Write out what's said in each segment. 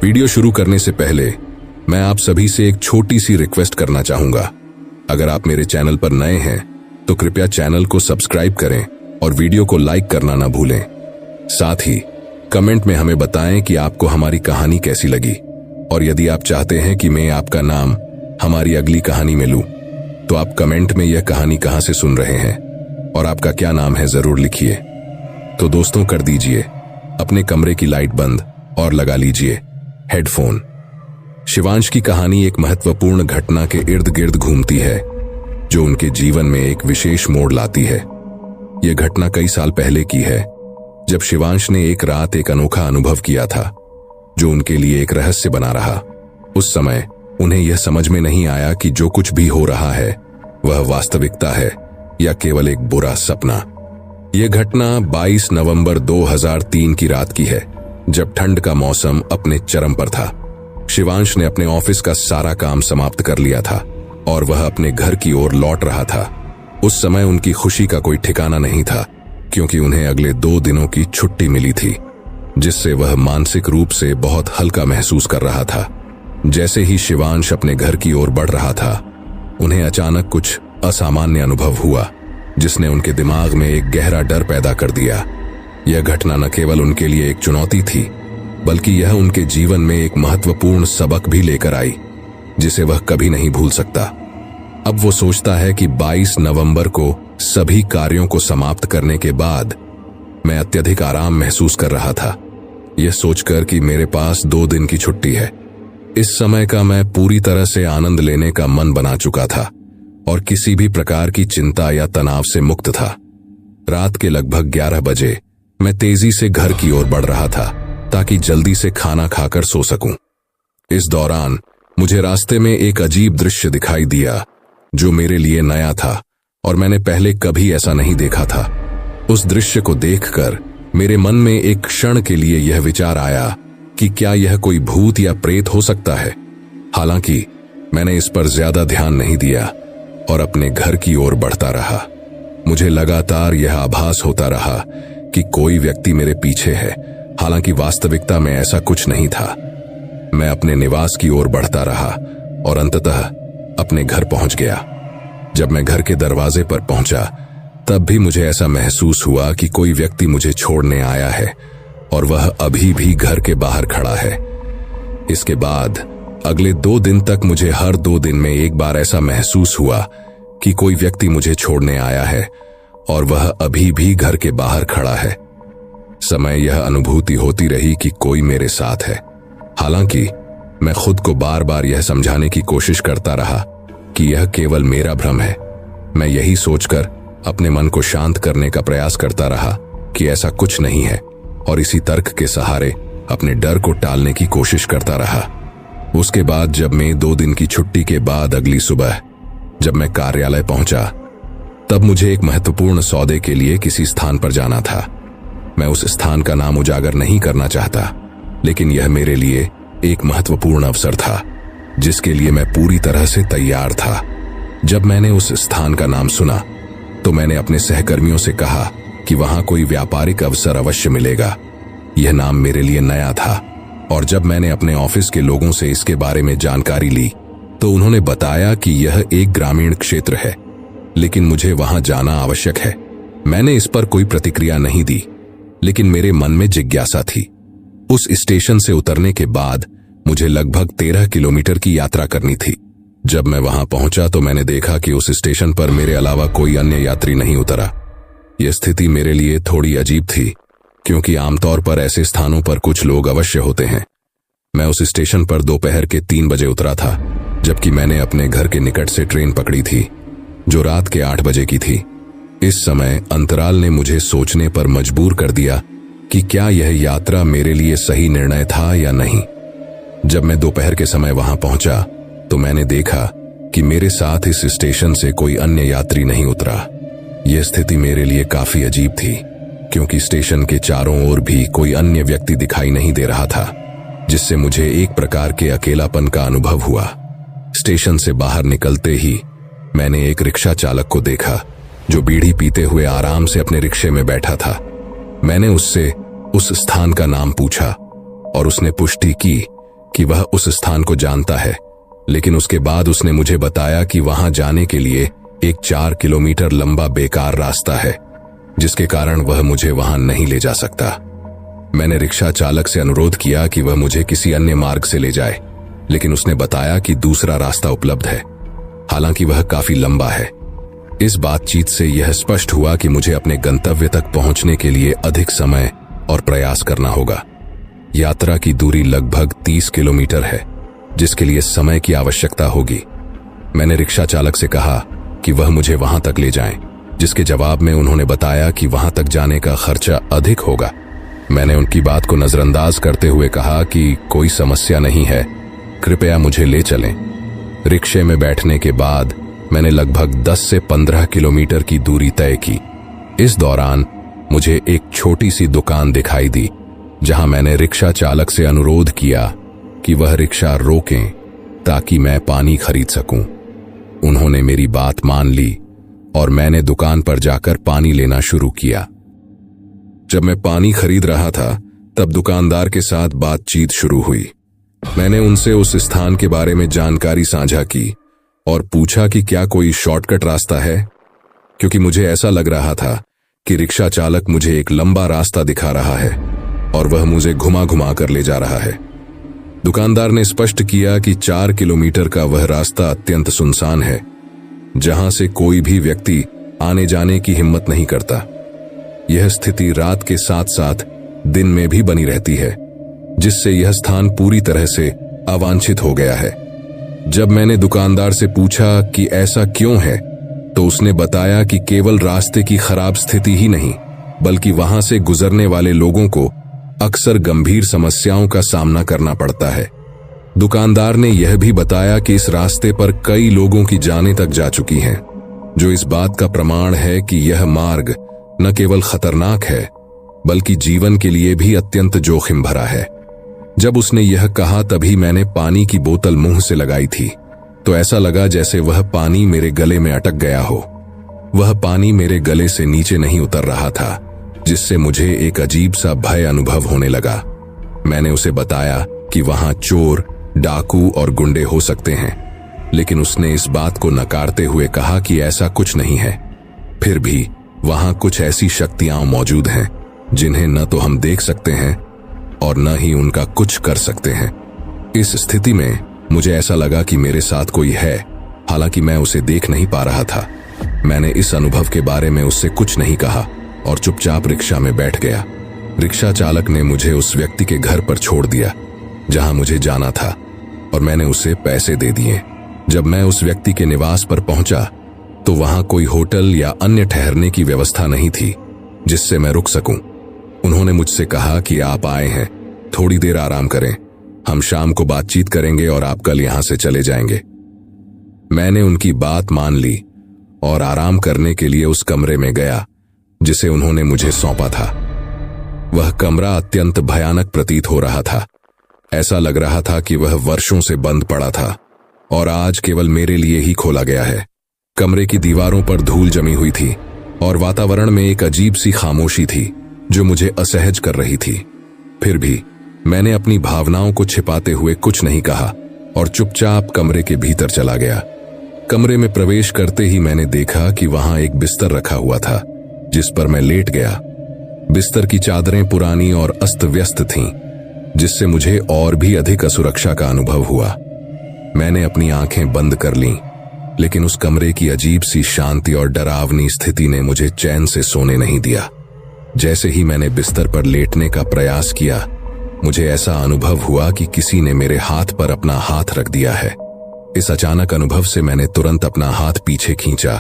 Video शुरू करने से पहले मैं आप सभी से एक छोटी सी रिक्वेस्ट करना चाहूंगा। अगर आप मेरे चैनल पर नए हैं तो कृपया चैनल को सब्सक्राइब करें और वीडियो को लाइक करना ना भूलें। साथ ही कमेंट में हमें बताएं कि आपको हमारी कहानी कैसी लगी, और यदि आप चाहते हैं कि मैं आपका नाम हमारी अगली कहानी में लूं, तो आप कमेंट में यह कहानी कहां से सुन रहे हैं और आपका क्या नाम है जरूर लिखिए। तो दोस्तों, कर दीजिए अपने कमरे की लाइट बंद और लगा लीजिए हेडफोन। शिवांश की कहानी एक महत्वपूर्ण घटना के इर्द गिर्द घूमती है जो उनके जीवन में एक विशेष मोड़ लाती है। यह घटना कई साल पहले की है, जब शिवांश ने एक रात एक अनोखा अनुभव किया था जो उनके लिए एक रहस्य बना रहा। उस समय उन्हें यह समझ में नहीं आया कि जो कुछ भी हो रहा है वह वास्तविकता है या केवल एक बुरा सपना। यह घटना 22 नवंबर 2003 की रात की है, जब ठंड का मौसम अपने चरम पर था। शिवांश ने अपने ऑफिस का सारा काम समाप्त कर लिया था और वह अपने घर की ओर लौट रहा था। उस समय उनकी खुशी का कोई ठिकाना नहीं था, क्योंकि उन्हें अगले 2 दिनों की छुट्टी मिली थी, जिससे वह मानसिक रूप से बहुत हल्का महसूस कर रहा था। जैसे ही शिवांश अपने घर की ओर बढ़ रहा था, उन्हें अचानक कुछ असामान्य अनुभव हुआ, जिसने उनके दिमाग में एक गहरा डर पैदा कर दिया। यह घटना न केवल उनके लिए एक चुनौती थी, बल्कि यह उनके जीवन में एक महत्वपूर्ण सबक भी लेकर आई, जिसे वह कभी नहीं भूल सकता। अब वो सोचता है कि 22 नवंबर को सभी कार्यों को समाप्त करने के बाद मैं अत्यधिक आराम महसूस कर रहा था, यह सोचकर कि मेरे पास 2 दिन की छुट्टी है। इस समय का मैं पूरी तरह से आनंद लेने का मन बना चुका था और किसी भी प्रकार की चिंता या तनाव से मुक्त था। रात के लगभग 11 बजे मैं तेजी से घर की ओर बढ़ रहा था ताकि जल्दी से खाना खाकर सो सकूं। इस दौरान मुझे रास्ते में एक अजीब दृश्य दिखाई दिया जो मेरे लिए नया था और मैंने पहले कभी ऐसा नहीं देखा था। उस दृश्य को देखकर मेरे मन में एक क्षण के लिए यह विचार आया कि क्या यह कोई भूत या प्रेत हो सकता है। हालांकि मैंने इस पर ज्यादा ध्यान नहीं दिया और अपने घर की ओर बढ़ता रहा। मुझे लगातार यह आभास होता रहा कि कोई व्यक्ति मेरे पीछे है, हालांकि वास्तविकता में ऐसा कुछ नहीं था। मैं अपने निवास की ओर बढ़ता रहा और अंततः अपने घर पहुंच गया। जब मैं घर के दरवाजे पर पहुंचा, तब भी मुझे ऐसा महसूस हुआ कि कोई व्यक्ति मुझे छोड़ने आया है और वह अभी भी घर के बाहर खड़ा है। इसके बाद अगले 2 दिन तक मुझे हर 2 दिन में एक बार ऐसा महसूस हुआ कि कोई व्यक्ति मुझे छोड़ने आया है और वह अभी भी घर के बाहर खड़ा है। समय यह अनुभूति होती रही कि कोई मेरे साथ है। हालांकि मैं खुद को बार बार यह समझाने की कोशिश करता रहा कि यह केवल मेरा भ्रम है। मैं यही सोचकर अपने मन को शांत करने का प्रयास करता रहा कि ऐसा कुछ नहीं है, और इसी तर्क के सहारे अपने डर को टालने की कोशिश करता रहा। उसके बाद जब मैं 2 दिन की छुट्टी के बाद अगली सुबह जब मैं कार्यालय पहुंचा, तब मुझे एक महत्वपूर्ण सौदे के लिए किसी स्थान पर जाना था। मैं उस स्थान का नाम उजागर नहीं करना चाहता, लेकिन यह मेरे लिए एक महत्वपूर्ण अवसर था जिसके लिए मैं पूरी तरह से तैयार था। जब मैंने उस स्थान का नाम सुना तो मैंने अपने सहकर्मियों से कहा कि वहां कोई व्यापारिक अवसर अवश्य मिलेगा। यह नाम मेरे लिए नया था, और जब मैंने अपने ऑफिस के लोगों से इसके बारे में जानकारी ली तो उन्होंने बताया कि यह एक ग्रामीण क्षेत्र है, लेकिन मुझे वहां जाना आवश्यक है। मैंने इस पर कोई प्रतिक्रिया नहीं दी, लेकिन मेरे मन में जिज्ञासा थी। उस स्टेशन से उतरने के बाद मुझे लगभग 13 किलोमीटर की यात्रा करनी थी। जब मैं वहां पहुंचा तो मैंने देखा कि उस स्टेशन पर मेरे अलावा कोई अन्य यात्री नहीं उतरा। यह स्थिति मेरे लिए थोड़ी अजीब थी, क्योंकि आमतौर पर ऐसे स्थानों पर कुछ लोग अवश्य होते हैं। मैं उस स्टेशन पर दोपहर के 3 बजे उतरा था, जबकि मैंने अपने घर के निकट से ट्रेन पकड़ी थी जो रात के 8 बजे की थी। इस समय अंतराल ने मुझे सोचने पर मजबूर कर दिया कि क्या यह यात्रा मेरे लिए सही निर्णय था या नहीं। जब मैं दोपहर के समय वहां पहुंचा तो मैंने देखा कि मेरे साथ इस स्टेशन से कोई अन्य यात्री नहीं उतरा। यह स्थिति मेरे लिए काफी अजीब थी, क्योंकि स्टेशन के चारों ओर भी कोई अन्य व्यक्ति दिखाई नहीं दे रहा था, जिससे मुझे एक प्रकार के अकेलापन का अनुभव हुआ। स्टेशन से बाहर निकलते ही मैंने एक रिक्शा चालक को देखा जो बीड़ी पीते हुए आराम से अपने रिक्शे में बैठा था। मैंने उससे उस स्थान का नाम पूछा और उसने पुष्टि की कि वह उस स्थान को जानता है, लेकिन उसके बाद उसने मुझे बताया कि वहां जाने के लिए एक 4 किलोमीटर लंबा बेकार रास्ता है, जिसके कारण वह मुझे वहां नहीं ले जा सकता। मैंने रिक्शा चालक से अनुरोध किया कि वह मुझे किसी अन्य मार्ग से ले जाए, लेकिन उसने बताया कि दूसरा रास्ता उपलब्ध है, हालांकि वह काफी लंबा है। इस बातचीत से यह स्पष्ट हुआ कि मुझे अपने गंतव्य तक पहुंचने के लिए अधिक समय और प्रयास करना होगा। यात्रा की दूरी लगभग 30 किलोमीटर है, जिसके लिए समय की आवश्यकता होगी। मैंने रिक्शा चालक से कहा कि वह मुझे वहां तक ले जाएं, जिसके जवाब में उन्होंने बताया कि वहां तक जाने का खर्चा अधिक होगा। मैंने उनकी बात को नजरअंदाज करते हुए कहा कि कोई समस्या नहीं है, कृपया मुझे ले चलें। रिक्शे में बैठने के बाद मैंने लगभग 10 से 15 किलोमीटर की दूरी तय की। इस दौरान मुझे एक छोटी सी दुकान दिखाई दी, जहां मैंने रिक्शा चालक से अनुरोध किया कि वह रिक्शा रोकें ताकि मैं पानी खरीद सकूं। उन्होंने मेरी बात मान ली और मैंने दुकान पर जाकर पानी लेना शुरू किया। जब मैं पानी खरीद रहा था, तब दुकानदार के साथ बातचीत शुरू हुई। मैंने उनसे उस स्थान के बारे में जानकारी साझा की और पूछा कि क्या कोई शॉर्टकट रास्ता है, क्योंकि मुझे ऐसा लग रहा था कि रिक्शा चालक मुझे एक लंबा रास्ता दिखा रहा है और वह मुझे घुमा घुमा कर ले जा रहा है। दुकानदार ने स्पष्ट किया कि 4 किलोमीटर का वह रास्ता अत्यंत सुनसान है, जहां से कोई भी व्यक्ति आने जाने की हिम्मत नहीं करता। यह स्थिति रात के साथ साथ दिन में भी बनी रहती है, जिससे यह स्थान पूरी तरह से अवांछित हो गया है। जब मैंने दुकानदार से पूछा कि ऐसा क्यों है, तो उसने बताया कि केवल रास्ते की खराब स्थिति ही नहीं, बल्कि वहां से गुजरने वाले लोगों को अक्सर गंभीर समस्याओं का सामना करना पड़ता है। दुकानदार ने यह भी बताया कि इस रास्ते पर कई लोगों की जानें तक जा चुकी हैं, जो इस बात का प्रमाण है कि यह मार्ग न केवल खतरनाक है, बल्कि जीवन के लिए भी अत्यंत जोखिम भरा है। जब उसने यह कहा, तभी मैंने पानी की बोतल मुंह से लगाई थी, तो ऐसा लगा जैसे वह पानी मेरे गले में अटक गया हो। वह पानी मेरे गले से नीचे नहीं उतर रहा था, जिससे मुझे एक अजीब सा भय अनुभव होने लगा। मैंने उसे बताया कि वहां चोर, डाकू और गुंडे हो सकते हैं, लेकिन उसने इस बात को नकारते हुए कहा कि ऐसा कुछ नहीं है। फिर भी वहां कुछ ऐसी शक्तियां मौजूद हैं जिन्हें न तो हम देख सकते हैं और न ही उनका कुछ कर सकते हैं। इस स्थिति में मुझे ऐसा लगा कि मेरे साथ कोई है, हालांकि मैं उसे देख नहीं पा रहा था। मैंने इस अनुभव के बारे में उससे कुछ नहीं कहा और चुपचाप रिक्शा में बैठ गया। रिक्शा चालक ने मुझे उस व्यक्ति के घर पर छोड़ दिया जहां मुझे जाना था, और मैंने उसे पैसे दे दिए। जब मैं उस व्यक्ति के निवास पर पहुंचा, तो वहां कोई होटल या अन्य ठहरने की व्यवस्था नहीं थी जिससे मैं रुक सकूं। उन्होंने मुझसे कहा कि आप आए हैं, थोड़ी देर आराम करें, हम शाम को बातचीत करेंगे और आप कल यहां से चले जाएंगे। मैंने उनकी बात मान ली और आराम करने के लिए उस कमरे में गया जिसे उन्होंने मुझे सौंपा था। वह कमरा अत्यंत भयानक प्रतीत हो रहा था। ऐसा लग रहा था कि वह वर्षों से बंद पड़ा था और आज केवल मेरे लिए ही खोला गया है। कमरे की दीवारों पर धूल जमी हुई थी और वातावरण में एक अजीब सी खामोशी थी जो मुझे असहज कर रही थी। फिर भी मैंने अपनी भावनाओं को छिपाते हुए कुछ नहीं कहा और चुपचाप कमरे के भीतर चला गया। कमरे में प्रवेश करते ही मैंने देखा कि वहां एक बिस्तर रखा हुआ था, जिस पर मैं लेट गया। बिस्तर की चादरें पुरानी और अस्त व्यस्त थीं, जिससे मुझे और भी अधिक असुरक्षा का अनुभव हुआ। मैंने अपनी आंखें बंद कर लीं, लेकिन उस कमरे की अजीब सी शांति और डरावनी स्थिति ने मुझे चैन से सोने नहीं दिया। जैसे ही मैंने बिस्तर पर लेटने का प्रयास किया, मुझे ऐसा अनुभव हुआ कि किसी ने मेरे हाथ पर अपना हाथ रख दिया है। इस अचानक अनुभव से मैंने तुरंत अपना हाथ पीछे खींचा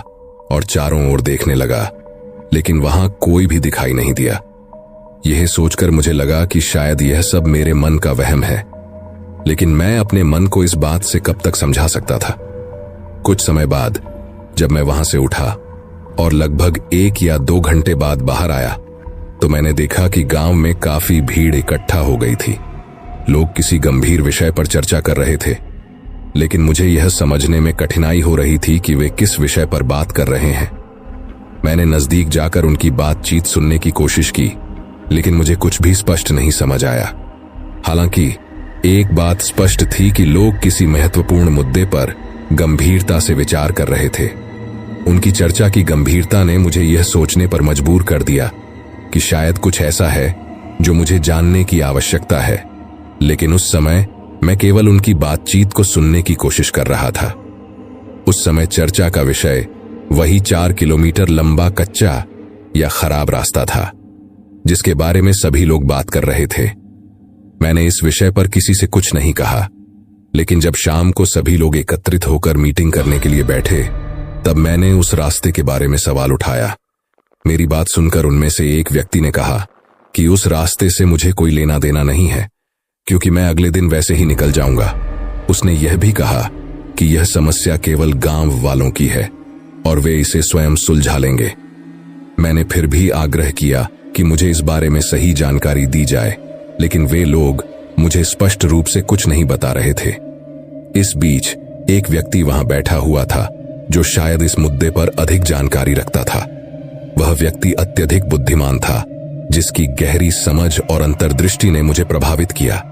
और चारों ओर देखने लगा, लेकिन वहां कोई भी दिखाई नहीं दिया। यह सोचकर मुझे लगा कि शायद यह सब मेरे मन का वहम है, लेकिन मैं अपने मन को इस बात से कब तक समझा सकता था। कुछ समय बाद जब मैं वहां से उठा और लगभग 1 या 2 घंटे बाद बाहर आया, तो मैंने देखा कि गांव में काफी भीड़ इकट्ठा हो गई थी। लोग किसी गंभीर विषय पर चर्चा कर रहे थे, लेकिन मुझे यह समझने में कठिनाई हो रही थी कि वे किस विषय पर बात कर रहे हैं। मैंने नजदीक जाकर उनकी बातचीत सुनने की कोशिश की, लेकिन मुझे कुछ भी स्पष्ट नहीं समझ आया। हालांकि एक बात स्पष्ट थी कि लोग किसी महत्वपूर्ण मुद्दे पर गंभीरता से विचार कर रहे थे। उनकी चर्चा की गंभीरता ने मुझे यह सोचने पर मजबूर कर दिया कि शायद कुछ ऐसा है जो मुझे जानने की आवश्यकता है। लेकिन उस समय मैं केवल उनकी बातचीत को सुनने की कोशिश कर रहा था। उस समय चर्चा का विषय वही 4 किलोमीटर लंबा कच्चा या खराब रास्ता था जिसके बारे में सभी लोग बात कर रहे थे। मैंने इस विषय पर किसी से कुछ नहीं कहा, लेकिन जब शाम को सभी लोग एकत्रित होकर मीटिंग करने के लिए बैठे तब मैंने उस रास्ते के बारे में सवाल उठाया। मेरी बात सुनकर उनमें से एक व्यक्ति ने कहा कि उस रास्ते से मुझे कोई लेना देना नहीं है, क्योंकि मैं अगले दिन वैसे ही निकल जाऊंगा। उसने यह भी कहा कि यह समस्या केवल गांव वालों की है और वे इसे स्वयं सुलझा लेंगे। मैंने फिर भी आग्रह किया कि मुझे इस बारे में सही जानकारी दी जाए, लेकिन वे लोग मुझे स्पष्ट रूप से कुछ नहीं बता रहे थे। इस बीच एक व्यक्ति वहां बैठा हुआ था जो शायद इस मुद्दे पर अधिक जानकारी रखता था। वह व्यक्ति अत्यधिक बुद्धिमान था, जिसकी गहरी समझ और अंतर्दृष्टि ने मुझे प्रभावित किया।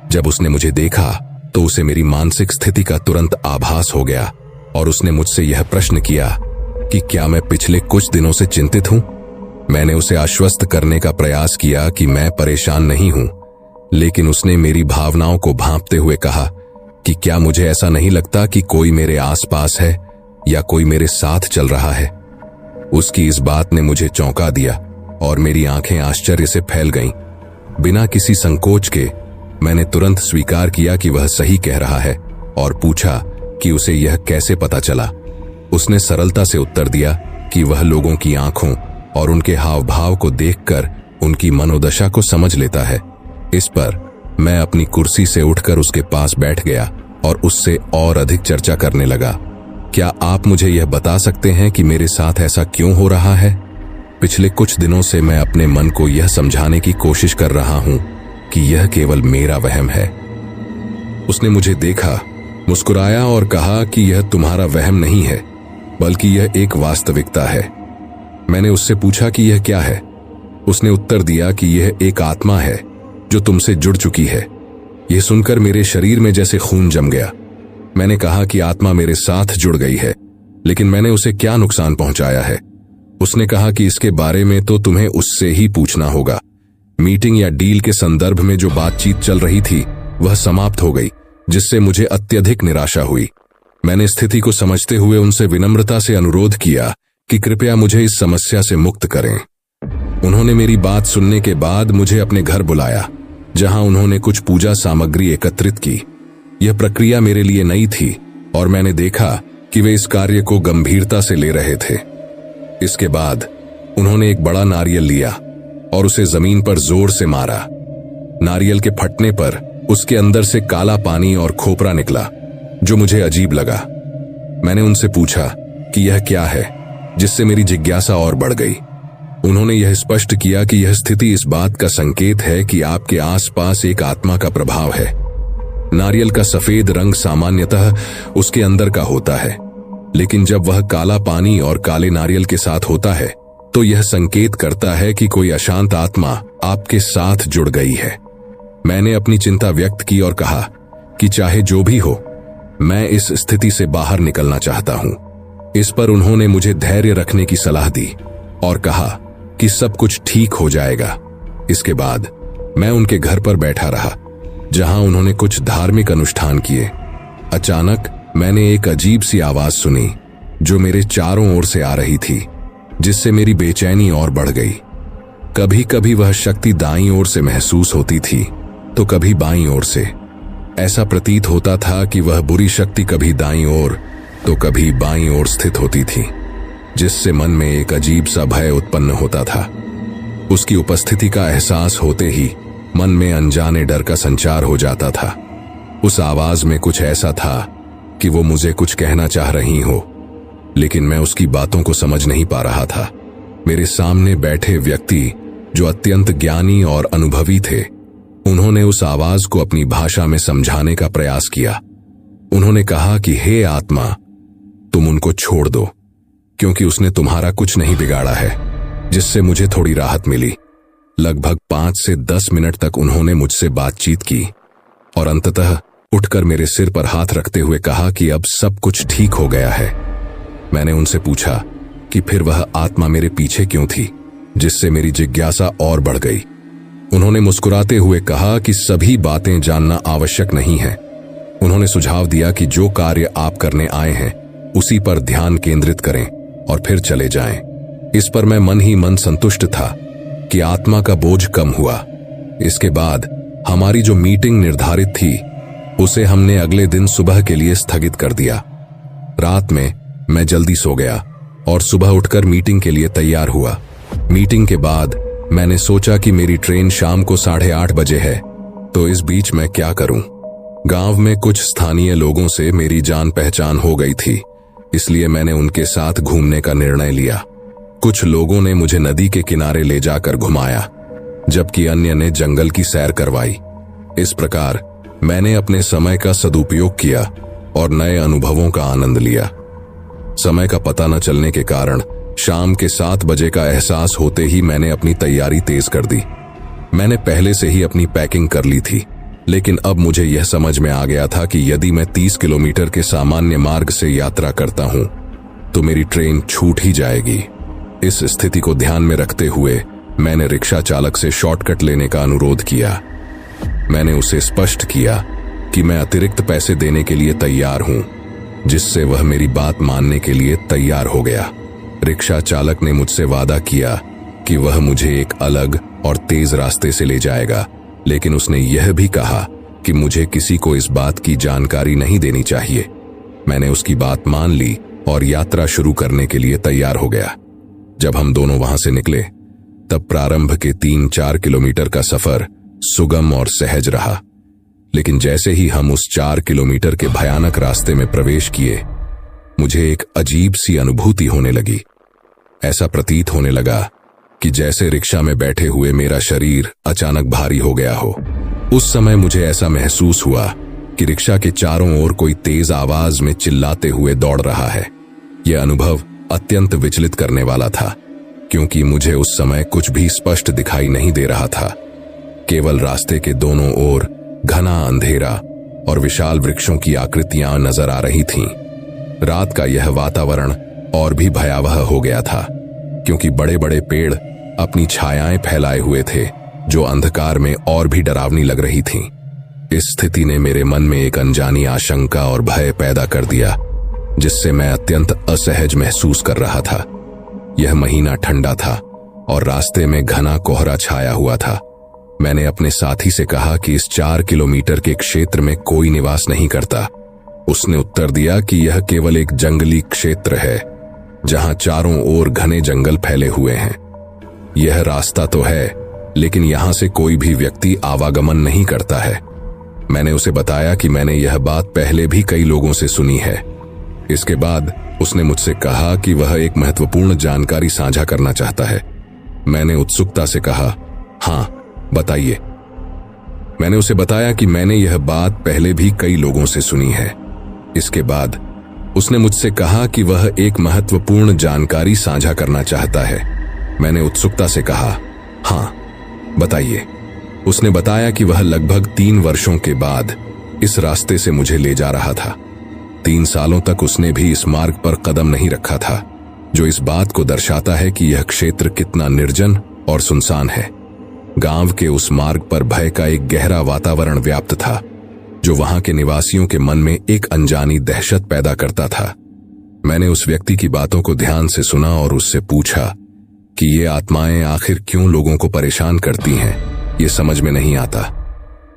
जब उसने मुझे देखा तो उसे मेरी मानसिक स्थिति का तुरंत आभास हो गया और उसने मुझसे यह प्रश्न किया कि क्या मैं पिछले कुछ दिनों से चिंतित हूं। मैंने उसे आश्वस्त करने का प्रयास किया कि मैं परेशान नहीं हूं, लेकिन उसने मेरी भावनाओं को भांपते हुए कहा कि क्या मुझे ऐसा नहीं लगता कि कोई मेरे आसपास है या कोई मेरे साथ चल रहा है। उसकी इस बात ने मुझे चौंका दिया और मेरी आंखें आश्चर्य से फैल गईं। बिना किसी संकोच के मैंने तुरंत स्वीकार किया कि वह सही कह रहा है और पूछा कि उसे यह कैसे पता चला। उसने सरलता से उत्तर दिया कि वह लोगों की आंखों और उनके हाव भाव को देखकर उनकी मनोदशा को समझ लेता है। इस पर मैं अपनी कुर्सी से उठकर उसके पास बैठ गया और उससे और अधिक चर्चा करने लगा। क्या आप मुझे यह बता सकते हैं कि मेरे साथ ऐसा क्यों हो रहा है? पिछले कुछ दिनों से मैं अपने मन को यह समझाने की कोशिश कर रहा हूं कि यह केवल मेरा वहम है। उसने मुझे देखा, मुस्कुराया और कहा कि यह तुम्हारा वहम नहीं है, बल्कि यह एक वास्तविकता है। मैंने उससे पूछा कि यह क्या है। उसने उत्तर दिया कि यह एक आत्मा है जो तुमसे जुड़ चुकी है। यह सुनकर मेरे शरीर में जैसे खून जम गया। मैंने कहा कि आत्मा मेरे साथ जुड़ गई है, लेकिन मैंने उसे क्या नुकसान पहुंचाया है। उसने कहा कि इसके बारे में तो तुम्हें उससे ही पूछना होगा। मीटिंग या डील के संदर्भ में जो बातचीत चल रही थी वह समाप्त हो गई, जिससे मुझे अत्यधिक निराशा हुई। मैंने स्थिति को समझते हुए उनसे विनम्रता से अनुरोध किया कि कृपया मुझे इस समस्या से मुक्त करें। उन्होंने मेरी बात सुनने के बाद मुझे अपने घर बुलाया, जहां उन्होंने कुछ पूजा सामग्री एकत्रित की। यह प्रक्रिया मेरे लिए नई थी और मैंने देखा कि वे इस कार्य को गंभीरता से ले रहे थे। इसके बाद उन्होंने एक बड़ा नारियल लिया और उसे जमीन पर जोर से मारा। नारियल के फटने पर उसके अंदर से काला पानी और खोपरा निकला, जो मुझे अजीब लगा। मैंने उनसे पूछा कि यह क्या है, जिससे मेरी जिज्ञासा और बढ़ गई। उन्होंने यह स्पष्ट किया कि यह स्थिति इस बात का संकेत है कि आपके आसपास एक आत्मा का प्रभाव है। नारियल का सफेद रंग सामान्यतः उसके अंदर का होता है, लेकिन जब वह काला पानी और काले नारियल के साथ होता है तो यह संकेत करता है कि कोई अशांत आत्मा आपके साथ जुड़ गई है। मैंने अपनी चिंता व्यक्त की और कहा कि चाहे जो भी हो, मैं इस स्थिति से बाहर निकलना चाहता हूं। इस पर उन्होंने मुझे धैर्य रखने की सलाह दी और कहा कि सब कुछ ठीक हो जाएगा। इसके बाद मैं उनके घर पर बैठा रहा, जहां उन्होंने कुछ धार्मिक अनुष्ठान किए। अचानक मैंने एक अजीब सी आवाज सुनी जो मेरे चारों ओर से आ रही थी, जिससे मेरी बेचैनी और बढ़ गई। कभी कभी वह शक्ति दाईं ओर से महसूस होती थी तो कभी बाईं ओर से। ऐसा प्रतीत होता था कि वह बुरी शक्ति कभी दाईं ओर तो कभी बाईं ओर स्थित होती थी, जिससे मन में एक अजीब सा भय उत्पन्न होता था। उसकी उपस्थिति का एहसास होते ही मन में अनजाने डर का संचार हो जाता था। उस आवाज में कुछ ऐसा था कि वो मुझे कुछ कहना चाह रही हो, लेकिन मैं उसकी बातों को समझ नहीं पा रहा था। मेरे सामने बैठे व्यक्ति जो अत्यंत ज्ञानी और अनुभवी थे, उन्होंने उस आवाज को अपनी भाषा में समझाने का प्रयास किया। उन्होंने कहा कि हे आत्मा, तुम उनको छोड़ दो, क्योंकि उसने तुम्हारा कुछ नहीं बिगाड़ा है, जिससे मुझे थोड़ी राहत मिली। लगभग 5 से 10 मिनट तक उन्होंने मुझसे बातचीत की, और अंततः उठकर मेरे सिर पर हाथ रखते हुए कहा कि अब सब कुछ ठीक हो गया है। मैंने उनसे पूछा कि फिर वह आत्मा मेरे पीछे क्यों थी, जिससे मेरी जिज्ञासा और बढ़ गई। उन्होंने मुस्कुराते हुए कहा कि सभी बातें जानना आवश्यक नहीं है। उन्होंने सुझाव दिया कि जो कार्य आप करने आए हैं उसी पर ध्यान केंद्रित करें और फिर चले जाएं। इस पर मैं मन ही मन संतुष्ट था कि आत्मा का बोझ कम हुआ। इसके बाद हमारी जो मीटिंग निर्धारित थी उसे हमने अगले दिन सुबह के लिए स्थगित कर दिया। रात में मैं जल्दी सो गया और सुबह उठकर मीटिंग के लिए तैयार हुआ। मीटिंग के बाद मैंने सोचा कि मेरी ट्रेन शाम को 8:30 बजे है, तो इस बीच मैं क्या करूं। गांव में कुछ स्थानीय लोगों से मेरी जान पहचान हो गई थी, इसलिए मैंने उनके साथ घूमने का निर्णय लिया। कुछ लोगों ने मुझे नदी के किनारे ले जाकर घुमाया, जबकि अन्य ने जंगल की सैर करवाई। इस प्रकार मैंने अपने समय का सदुपयोग किया और नए अनुभवों का आनंद लिया। समय का पता न चलने के कारण शाम के 7 बजे का एहसास होते ही मैंने अपनी तैयारी तेज कर दी। मैंने पहले से ही अपनी पैकिंग कर ली थी, लेकिन अब मुझे यह समझ में आ गया था कि यदि मैं 30 किलोमीटर के सामान्य मार्ग से यात्रा करता हूं तो मेरी ट्रेन छूट ही जाएगी। इस स्थिति को ध्यान में रखते हुए मैंने रिक्शा चालक से शॉर्टकट लेने का अनुरोध किया। मैंने उसे स्पष्ट किया कि मैं अतिरिक्त पैसे देने के लिए तैयार हूं, जिससे वह मेरी बात मानने के लिए तैयार हो गया। रिक्शा चालक ने मुझसे वादा किया कि वह मुझे एक अलग और तेज रास्ते से ले जाएगा, लेकिन उसने यह भी कहा कि मुझे किसी को इस बात की जानकारी नहीं देनी चाहिए। मैंने उसकी बात मान ली और यात्रा शुरू करने के लिए तैयार हो गया। जब हम दोनों वहां से निकले तब प्रारंभ के 3-4 किलोमीटर का सफर सुगम और सहज रहा, लेकिन जैसे ही हम उस 4 किलोमीटर के भयानक रास्ते में प्रवेश किए, मुझे एक अजीब सी अनुभूति होने लगी। ऐसा प्रतीत होने लगा कि जैसे रिक्शा में बैठे हुए मेरा शरीर अचानक भारी हो गया हो। उस समय मुझे ऐसा महसूस हुआ कि रिक्शा के चारों ओर कोई तेज आवाज में चिल्लाते हुए दौड़ रहा है। यह अनुभव अत्यंत विचलित करने वाला था, क्योंकि मुझे उस समय कुछ भी स्पष्ट दिखाई नहीं दे रहा था। केवल रास्ते के दोनों ओर घना अंधेरा और विशाल वृक्षों की आकृतियां नजर आ रही थीं। रात का यह वातावरण और भी भयावह हो गया था, क्योंकि बड़े बड़े पेड़ अपनी छायाएं फैलाए हुए थे, जो अंधकार में और भी डरावनी लग रही थीं। इस स्थिति ने मेरे मन में एक अनजानी आशंका और भय पैदा कर दिया, जिससे मैं अत्यंत असहज महसूस कर रहा था। यह महीना ठंडा था और रास्ते में घना कोहरा छाया हुआ था। मैंने अपने साथी से कहा कि इस 4 किलोमीटर के क्षेत्र में कोई निवास नहीं करता। उसने उत्तर दिया कि यह केवल एक जंगली क्षेत्र है, जहां चारों ओर घने जंगल फैले हुए हैं। यह रास्ता तो है, लेकिन यहां से कोई भी व्यक्ति आवागमन नहीं करता है। मैंने उसे बताया कि मैंने यह बात पहले भी कई लोगों से सुनी है। इसके बाद उसने मुझसे कहा कि वह एक महत्वपूर्ण जानकारी साझा करना चाहता है। मैंने उत्सुकता से कहा, हाँ बताइए। मैंने उसे बताया कि मैंने यह बात पहले भी कई लोगों से सुनी है। इसके बाद उसने मुझसे कहा कि वह एक महत्वपूर्ण जानकारी साझा करना चाहता है। मैंने उत्सुकता से कहा, हाँ बताइए। उसने बताया कि वह लगभग 3 वर्षों के बाद इस रास्ते से मुझे ले जा रहा था। 3 सालों तक उसने भी इस मार्ग पर कदम नहीं रखा था, जो इस बात को दर्शाता है कि यह क्षेत्र कितना निर्जन और सुनसान है। गांव के उस मार्ग पर भय का एक गहरा वातावरण व्याप्त था, जो वहां के निवासियों के मन में एक अनजानी दहशत पैदा करता था। मैंने उस व्यक्ति की बातों को ध्यान से सुना और उससे पूछा कि ये आत्माएं आखिर क्यों लोगों को परेशान करती हैं, ये समझ में नहीं आता।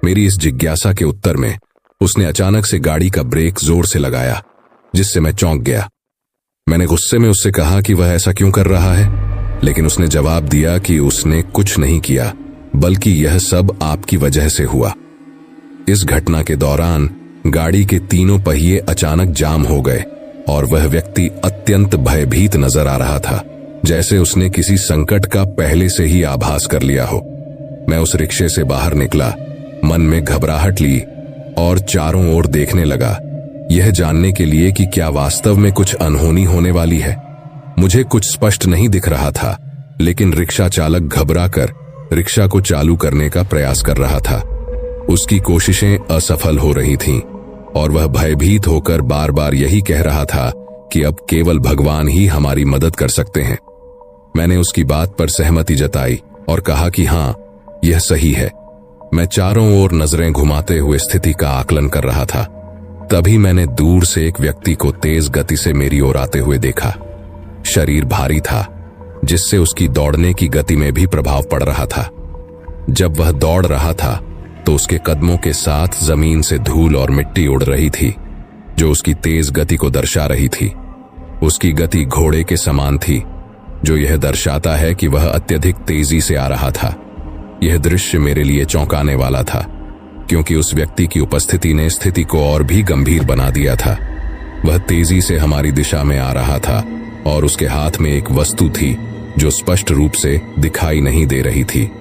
मेरी इस जिज्ञासा के उत्तर में उसने अचानक से गाड़ी का ब्रेक जोर से लगाया, जिससे मैं चौंक गया। मैंने गुस्से में उससे कहा कि वह ऐसा क्यों कर रहा है, लेकिन उसने जवाब दिया कि उसने कुछ नहीं किया, बल्कि यह सब आपकी वजह से हुआ। इस घटना के दौरान गाड़ी के तीनों पहिए अचानक जाम हो गए और वह व्यक्ति अत्यंत भयभीत नजर आ रहा था, जैसे उसने किसी संकट का पहले से ही आभास कर लिया हो। मैं उस रिक्शे से बाहर निकला, मन में घबराहट ली और चारों ओर देखने लगा, यह जानने के लिए कि क्या वास्तव में कुछ अनहोनी होने वाली है। मुझे कुछ स्पष्ट नहीं दिख रहा था, लेकिन रिक्शा चालक घबराकर रिक्शा को चालू करने का प्रयास कर रहा था। उसकी कोशिशें असफल हो रही थीं और वह भयभीत होकर बार बार यही कह रहा था कि अब केवल भगवान ही हमारी मदद कर सकते हैं। मैंने उसकी बात पर सहमति जताई और कहा कि हाँ, यह सही है। मैं चारों ओर नजरें घुमाते हुए स्थिति का आकलन कर रहा था। तभी मैंने दूर से एक व्यक्ति को तेज गति से मेरी ओर आते हुए देखा। शरीर भारी था, जिससे उसकी दौड़ने की गति में भी प्रभाव पड़ रहा था। जब वह दौड़ रहा था तो उसके कदमों के साथ जमीन से धूल और मिट्टी उड़ रही थी, जो उसकी तेज गति को दर्शा रही थी। उसकी गति घोड़े के समान थी, जो यह दर्शाता है कि वह अत्यधिक तेजी से आ रहा था। यह दृश्य मेरे लिए चौंकाने वाला था, क्योंकि उस व्यक्ति की उपस्थिति ने स्थिति को और भी गंभीर बना दिया था। वह तेजी से हमारी दिशा में आ रहा था और उसके हाथ में एक वस्तु थी जो स्पष्ट रूप से दिखाई नहीं दे रही थी।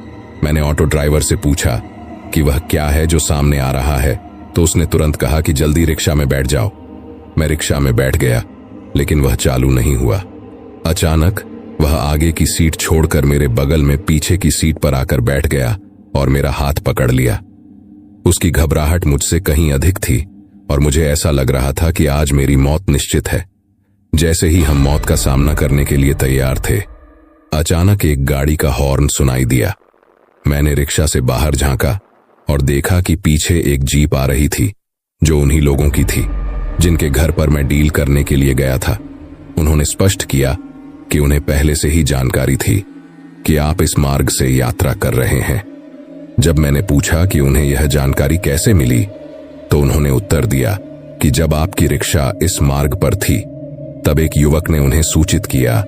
मैंने ऑटो ड्राइवर से पूछा कि वह क्या है जो सामने आ रहा है, तो उसने तुरंत कहा कि जल्दी रिक्शा में बैठ जाओ। मैं रिक्शा में बैठ गया, लेकिन वह चालू नहीं हुआ। अचानक वह आगे की सीट छोड़कर मेरे बगल में पीछे की सीट पर आकर बैठ गया और मेरा हाथ पकड़ लिया। उसकी घबराहट मुझसे कहीं अधिक थी और मुझे ऐसा लग रहा था कि आज मेरी मौत निश्चित है। जैसे ही हम मौत का सामना करने के लिए तैयार थे, अचानक एक गाड़ी का हॉर्न सुनाई दिया। मैंने रिक्शा से बाहर झांका और देखा कि पीछे एक जीप आ रही थी, जो उन्हीं लोगों की थी जिनके घर पर मैं डील करने के लिए गया था। उन्होंने स्पष्ट किया कि उन्हें पहले से ही जानकारी थी कि आप इस मार्ग से यात्रा कर रहे हैं। जब मैंने पूछा कि उन्हें यह जानकारी कैसे मिली, तो उन्होंने उत्तर दिया कि जब आपकी रिक्शा इस मार्ग पर थी, तब एक युवक ने उन्हें सूचित किया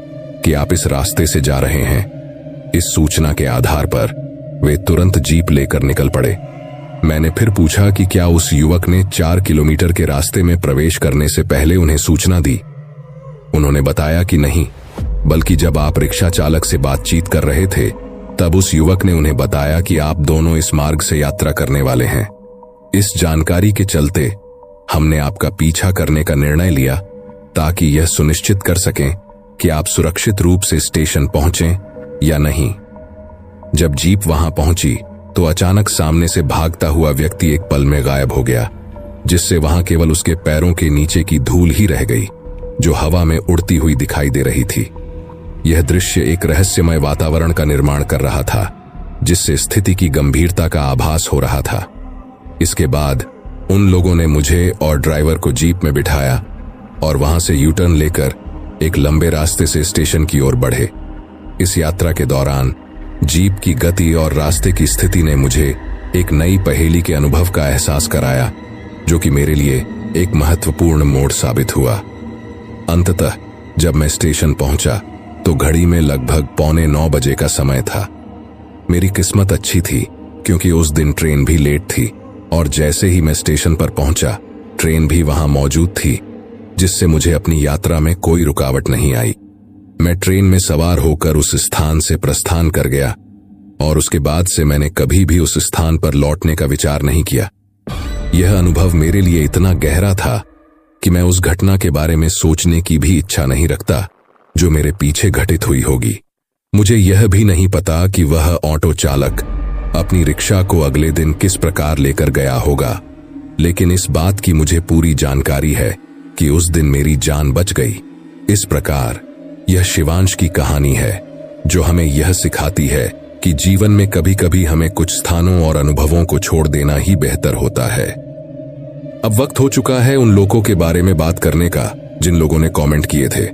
कि आप इस रास्ते से जा रहे हैं। इस सूचना के आधार पर वे तुरंत जीप लेकर निकल पड़े। मैंने फिर पूछा कि क्या उस युवक ने 4 किलोमीटर के रास्ते में प्रवेश करने से पहले उन्हें सूचना दी। उन्होंने बताया कि नहीं, बल्कि जब आप रिक्शा चालक से बातचीत कर रहे थे, तब उस युवक ने उन्हें बताया कि आप दोनों इस मार्ग से यात्रा करने वाले हैं। इस जानकारी के चलते हमने आपका पीछा करने का निर्णय लिया, ताकि यह सुनिश्चित कर सकें कि आप सुरक्षित रूप से स्टेशन पहुंचें या नहीं। जब जीप वहां पहुंची तो अचानक सामने से भागता हुआ व्यक्ति एक पल में गायब हो गया, जिससे वहां केवल उसके पैरों के नीचे की धूल ही रह गई, जो हवा में उड़ती हुई दिखाई दे रही थी। यह दृश्य एक रहस्यमय वातावरण का निर्माण कर रहा था, जिससे स्थिति की गंभीरता का आभास हो रहा था। इसके बाद उन लोगों ने मुझे और ड्राइवर को जीप में बिठाया और वहां से यू टर्न लेकर एक लंबे रास्ते से स्टेशन की ओर बढ़े। इस यात्रा के दौरान जीप की गति और रास्ते की स्थिति ने मुझे एक नई पहेली के अनुभव का एहसास कराया, जो कि मेरे लिए एक महत्वपूर्ण मोड़ साबित हुआ। अंततः जब मैं स्टेशन पहुंचा तो घड़ी में लगभग 8:45 बजे का समय था। मेरी किस्मत अच्छी थी, क्योंकि उस दिन ट्रेन भी लेट थी और जैसे ही मैं स्टेशन पर पहुंचा, ट्रेन भी वहां मौजूद थी, जिससे मुझे अपनी यात्रा में कोई रुकावट नहीं आई। मैं ट्रेन में सवार होकर उस स्थान से प्रस्थान कर गया और उसके बाद से मैंने कभी भी उस स्थान पर लौटने का विचार नहीं किया। यह अनुभव मेरे लिए इतना गहरा था कि मैं उस घटना के बारे में सोचने की भी इच्छा नहीं रखता जो मेरे पीछे घटित हुई होगी। मुझे यह भी नहीं पता कि वह ऑटो चालक अपनी रिक्शा को अगले दिन किस प्रकार लेकर गया होगा, लेकिन इस बात की मुझे पूरी जानकारी है कि उस दिन मेरी जान बच गई। इस प्रकार यह शिवांश की कहानी है, जो हमें यह सिखाती है कि जीवन में कभी कभी हमें कुछ स्थानों और अनुभवों को छोड़ देना ही बेहतर होता है। अब वक्त हो चुका है उन लोगों के बारे में बात करने का जिन लोगों ने कमेंट किए थे।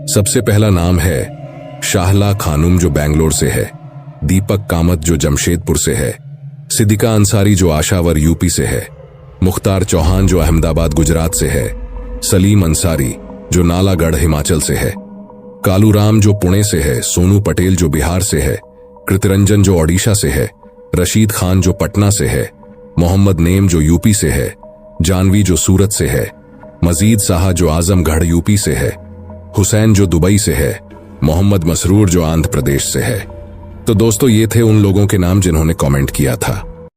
सबसे पहला नाम है शाहला खानुम, जो बेंगलोर से है, दीपक कामत जो जमशेदपुर से है, सिद्दीका अंसारी जो आशावर यूपी से है, मुख्तार चौहान जो अहमदाबाद गुजरात से है, सलीम अंसारी जो नालागढ़ हिमाचल से है, कालू राम जो पुणे से है, सोनू पटेल जो बिहार से है, कृतिरंजन जो ओडिशा से है, रशीद खान जो पटना से है, मोहम्मद नेम जो यूपी से है, जानवी जो सूरत से है, मजीद साहा जो आजमगढ़ यूपी से है, हुसैन जो दुबई से है, मोहम्मद मसरूर जो आंध्र प्रदेश से है। तो दोस्तों, ये थे उन लोगों के नाम जिन्होंने कमेंट किया था।